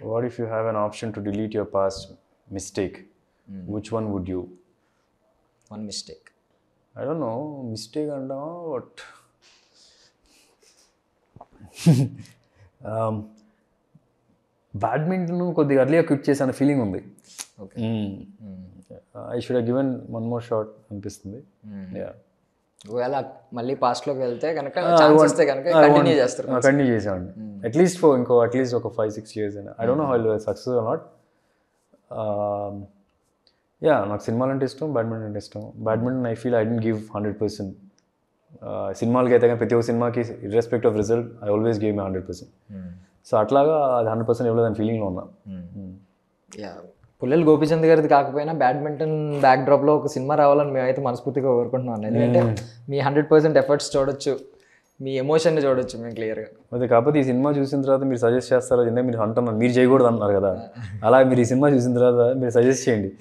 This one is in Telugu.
What if you have an option to delete your past mistake? Which one would you? One mistake. I don't know. Mistake and what? Badminton కొద్దిగా అర్లీగా క్విట్ చేసిన ఫీలింగ్ ఉంది. Okay. I should have given one more shot అనిపిస్తుంది. ఒకవేళ మళ్ళీ పాస్ట్లోకి వెళ్తే కనుక ఛాన్స్ వస్తే కనుక కంటిన్యూ చేస్తారు. కంటిన్యూ చేసామండి అట్లీస్ట్ అట్లీస్ట్ ఒక 5-6 years అయినా. I don't know how will success or not. నాకు సినిమాలు అంటే ఇష్టం, బ్యాడ్మింటన్ అంటే ఇష్టం. Badminton I feel I don't give 100%. సినిమాలకి అయితే కానీ ప్రతి ఒక్క సినిమాకి irrespective of result I always give my 100%. So అట్లాగా అది 100% ఇవ్వలేదని ఫీలింగ్లో ఉన్నా. పుల్లెల గోపీచంద్ గారిది కాకపోయినా బ్యాడ్మింటన్ బ్యాక్ డ్రాప్లో ఒక సినిమా రావాలని మేమైతే మనస్ఫూర్తిగా కోరుకుంటున్నాను. ఎందుకంటే మీ 100% ఎఫర్ట్స్ చూడొచ్చు, మీ ఎమోషన్ని చూడొచ్చు మేము క్లియర్గా. అదే కాకపోతే ఈ సినిమా చూసిన తర్వాత మీరు సజెస్ట్ చేస్తారో ఎందుకంటే మీరు అంటున్నారు మీరు చేయకూడదు అంటున్నారు కదా, అలా మీరు ఈ సినిమా చూసిన తర్వాత మీరు సజెస్ట్ చేయండి.